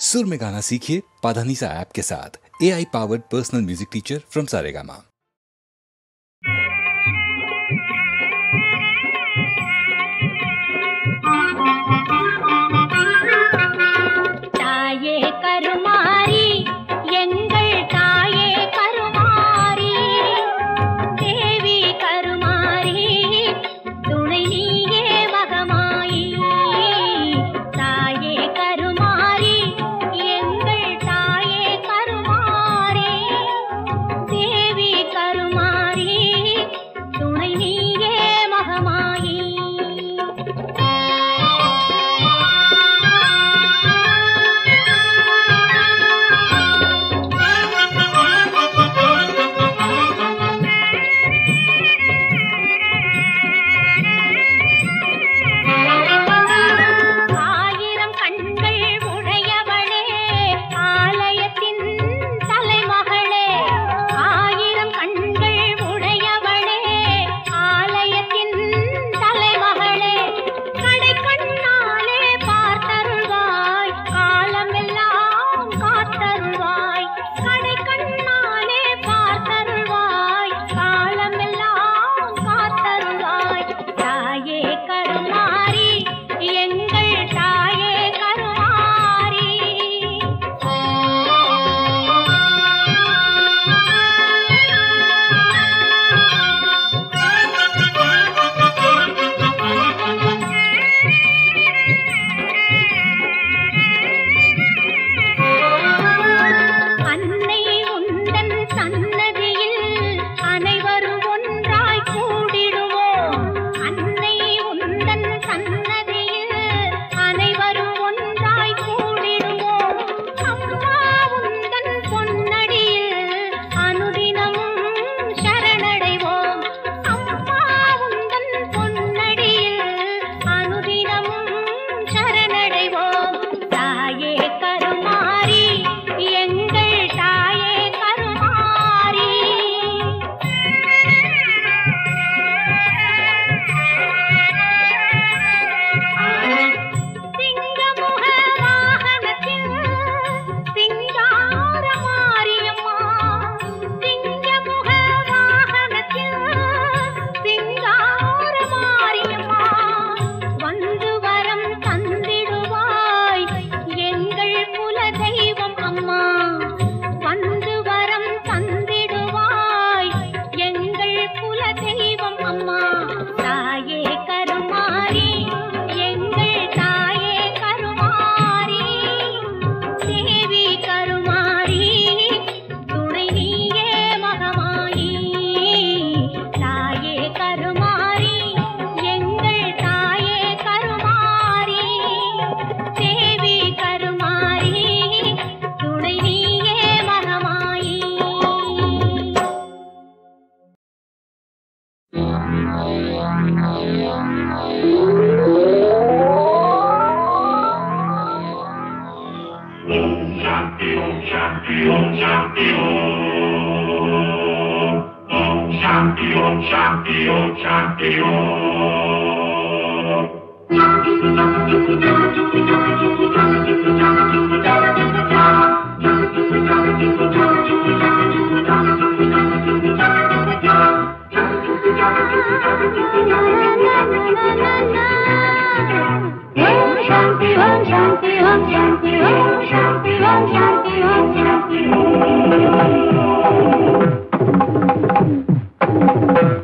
सुर में गाना सीखिए पाधानीसा ऐप के साथ। AI powered personal music teacher from Saregama. தாயே கருமாரி எங்கள் தாயே கருமாரி தேவி கருமாரி துணை நீயே மகமாயி தாயே கருமாரி எங்கள் தாயே கருமாரி தேவி கருமாரி துணை நீயே மகமாயி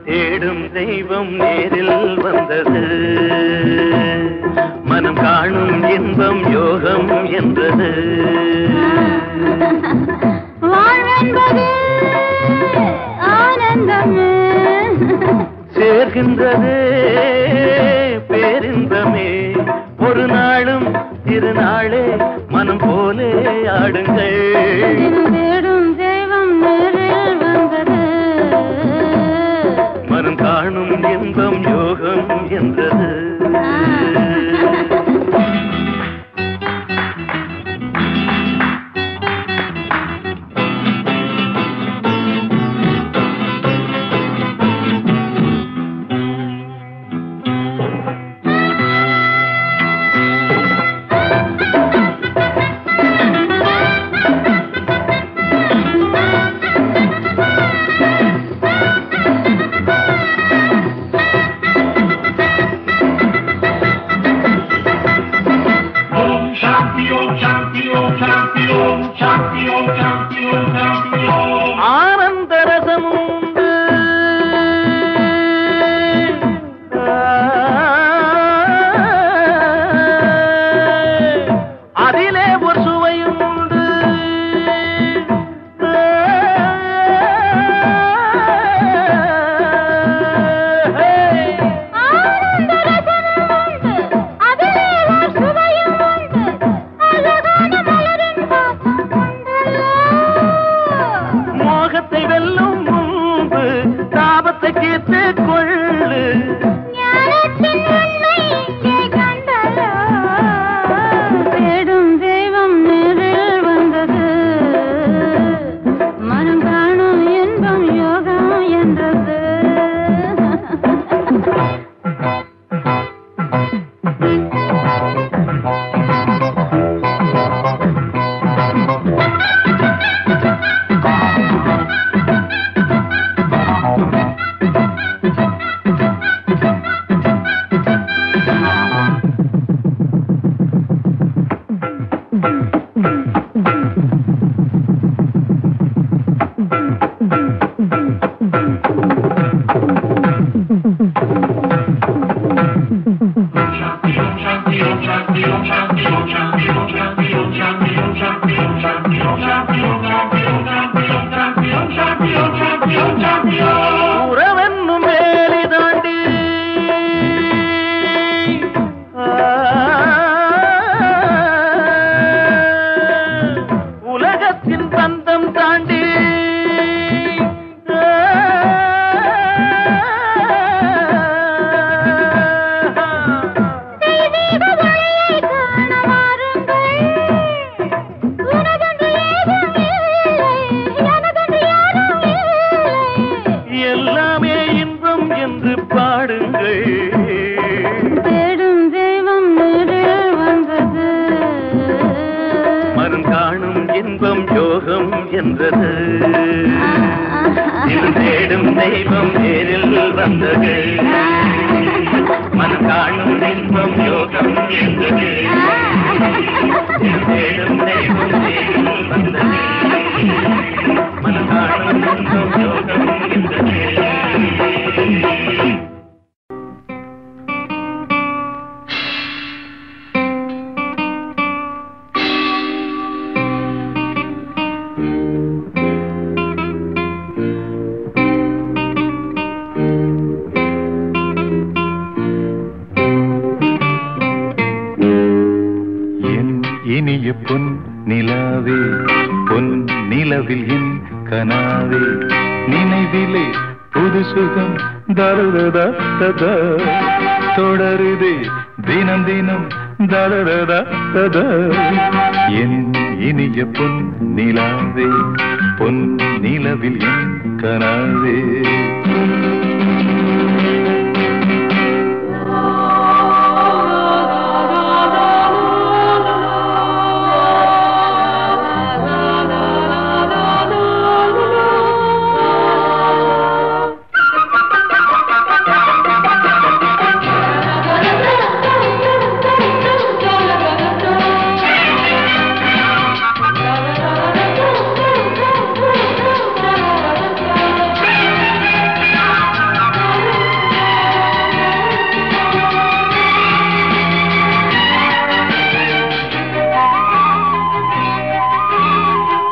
தேடும் தெய்வம் நேரில் வந்தது, மனம் காணும் இன்பம் யோகம் என்றது. வாழ்வென்பது ஆனந்தம் சேர்கின்றது பேரின்பமே. ஒரு நாளும் திருநாளே மனம் போலே ஆடுங்கள். தேடும் தெய்வம் நேரில் வந்தது, மனம் காணும் இன்பம் யோகம் என்றது. ஆனந்த ரசமுண்டு அதிலே ஒரு சுவையும் உண்டு மோகத்தை வெல்லும் முன்பு தாபத்தை தீர்த்து கொள்ளு தேடும் தெய்வம் நேரில் வந்தது மனம் காணும் இன்பம் யோகம் என்றது உறவென்னும் வேலி தாண்டி உலகத்தின் பந்தம் தாண்டி எல்லாமே இன்பம் என்று பாடுங்கள் தேடும் தெய்வம் நேரில் வந்தது மனம் காணும் இன்பம் யோகம் என்றது இது தேடும் தெய்வம் நேரில் வந்தது மனம் காணும் இன்பம் யோகம் என்றது இது தேடும் தெய்வம் நேரில் வந்தது மனம் காணும் இன்பம் யோகம் என்றது இனிய பொன் நிலாவே பொன் நிலவில் என் கனாவே நினைவிலே புது சுகம் தருததா தொடருதே தினம் தினம் தருததா என் இனிய பொன் நிலாவே பொன் நிலவில் என் கனாவே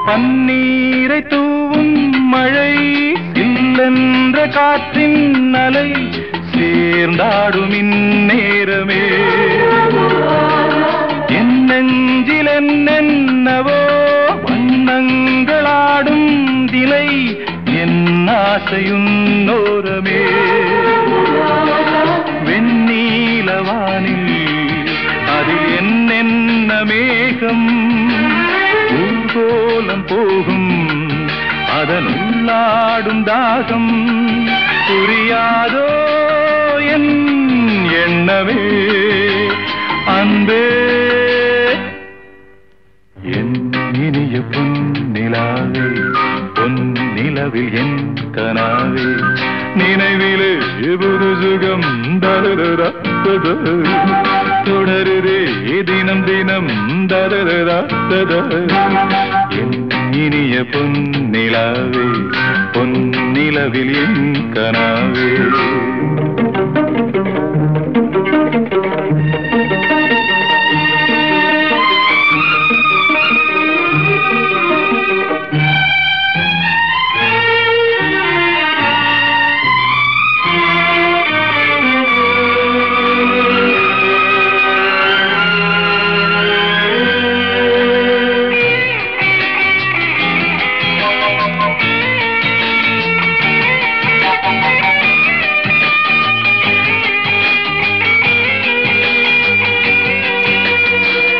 பன்னீரை தூவும் மழை இல்லென்ற காற்றின் அலை சேர்ந்தாடும் இந்நேரமே என் நெஞ்சில் என்னென்னவோ வண்ணங்களாடும் திலை என் ஆசையும் நோரமே வெண்ணீலவானில் அதில் என்னென்ன மேகம் ஊர்கோலம் போகும் அதனுள்ளாடும் தாகம் புரியாதோ என் எண்ணமே அன்பே என் இனிய பொன்னிலாவே பொன்னிலவில் என் கனாவே நினைவிலே புது சுகம் தொடருதே தினம் தினம் தததா தத என் இனிய பொன்னிலாவே பொன்னிலவில் என் கனாவே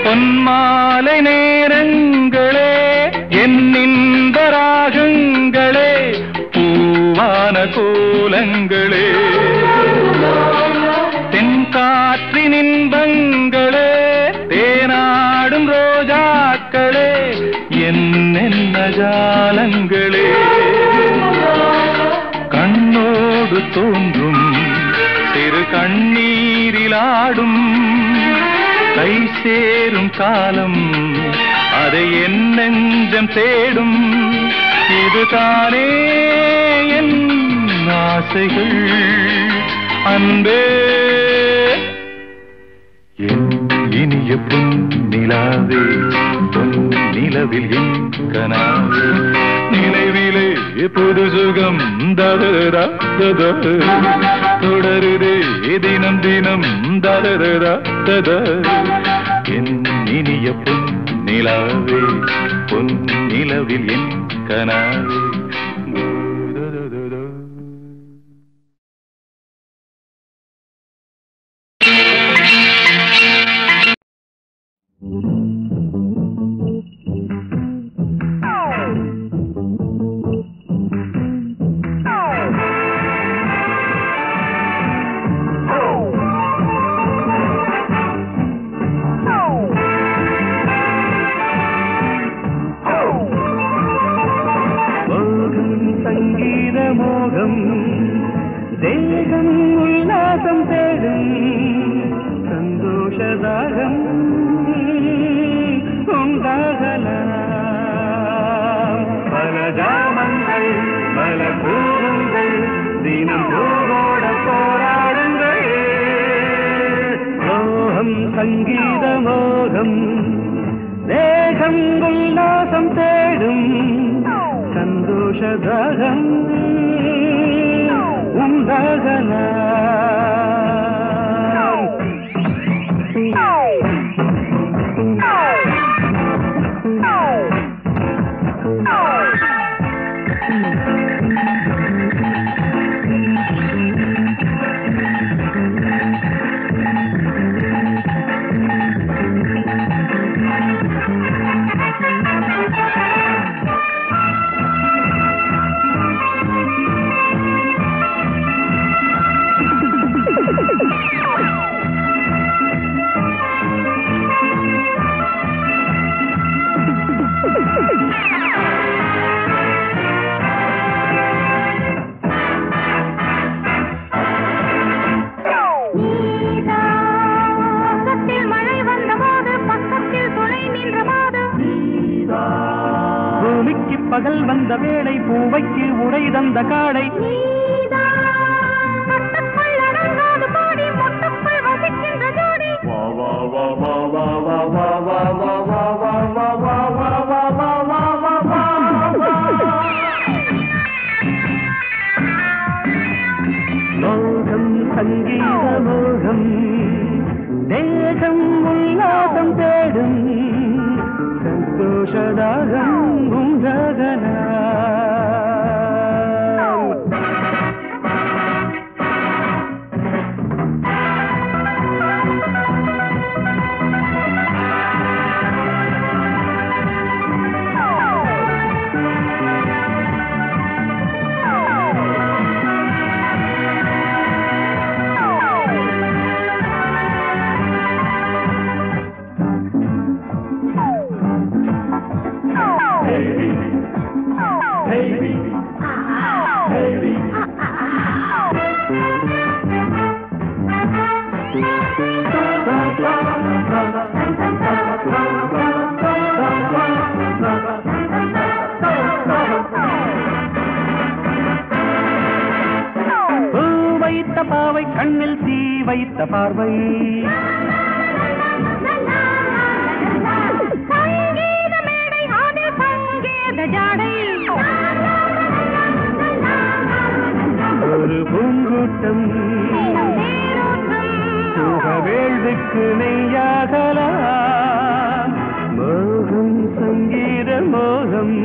பொன்மாலை நேரங்களே என்னின்ப ராகங்களே பூவான கோலங்களே தென்காற்றின் இன்பங்களே தேனாடும் ரோஜாக்களே என்னென்ன ஜாலங்களே கண்ணோடு தோன்றும் சிறு கண்ணீரிலாடும் கை சேரும் காலம் அதை என் நெஞ்சம் தேடும் இதுதானே என் ஆசைகள் அன்பே என் இனிய பொன்னிலாவே பொன்னிலவில் என் கனாவே நினைவிலே புது சுகம் தததா தத தொடருதே தினம் தினம் தததா தத என் இனிய பொன்னிலாவே பொன்னிலவில் என் கனாவே தேகம் உல்லாசம் தேடும் சந்தோஷதாகம் உண்டாகலாம் பல ஜாமங்கள் பல பூவங்கள் தினம் பூவோட போராடுங்கள் மோகம் சங்கீத மோகம் தேகம் உல்லாசம் தேடும் சந்தோஷதாகம் பகல் வந்த வேளை பூவைக்கு உடை தந்த காடை மோகம் சங்கீத மோகம் தேகம் உல்லாசம் தேடும் சந்தோஷதாகம் உண்டாகலாம் வைத்த பார்வை சங்கீத மேடை அதில் சங்கீத ஜாடை ஒரு பூங்கூட்டம் வேள்விக்கு நெய்யாகலாம் மோகம் சங்கீத மோகம்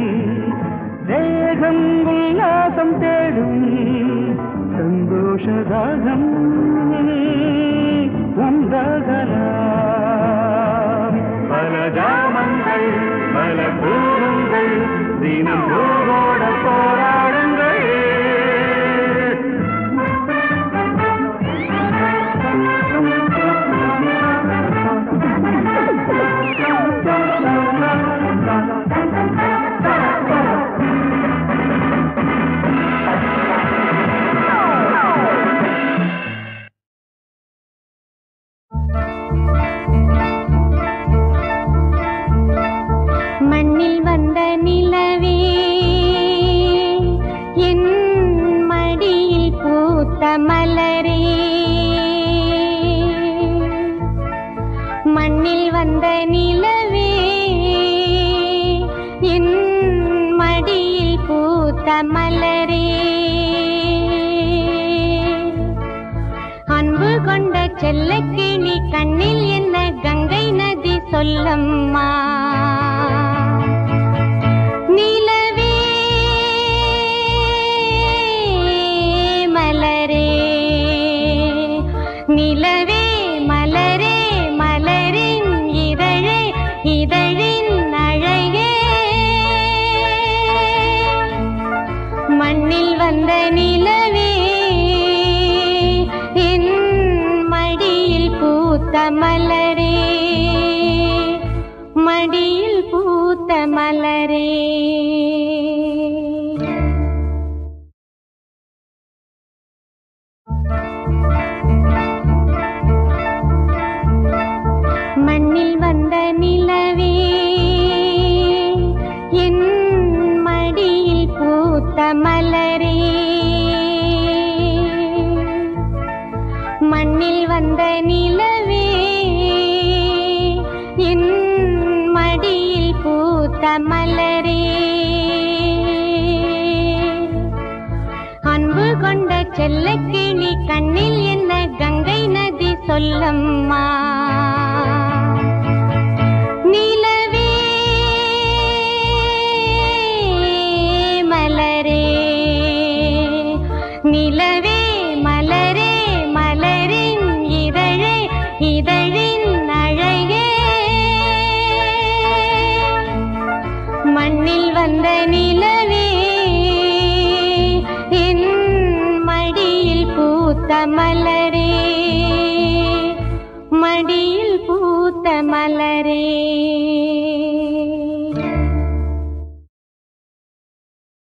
தேகம் உல்லாசம் தேடும் சந்தோஷதாகம் உண்டாகலாம் பல ஜாமங்கள் பல பூரங்கள் தினம் பூவோட போராடுங்கள் மண்ணில் வந்த நிலவே என் மடியில் பூத்த மலரே மண்ணில் வந்த நிலவே என் மடியில் பூத்த மலரே அன்பு கொண்ட செல்லக்கிளி கண்ணில் என்ன கங்கை நதி சொல்லம்மா நிலவே மலரே நிலவே மலரே மலரின் இதழே இதழின் அழகே மண்ணில் வந்த நிலவே என் மடியில் பூத்த மலரே மடியில் பூத்த மலரே மண்ணில் வந்த நிலவே என் மடியில் பூத்த மலரே மண்ணில் வந்த நிலவே என் மடியில் பூத்த மலரே அன்பு கொண்ட செல்லக்கிளி கண்ணில் என்ன கங்கை நதி சொல்லம்மா நிலவே மலரே நிலவே மலரே மலரின் இதழே இதழின் அழகே மண்ணில் வந்த நிலவே என் மடியில் பூத்த மலரே மடியில் பூத்த மலரே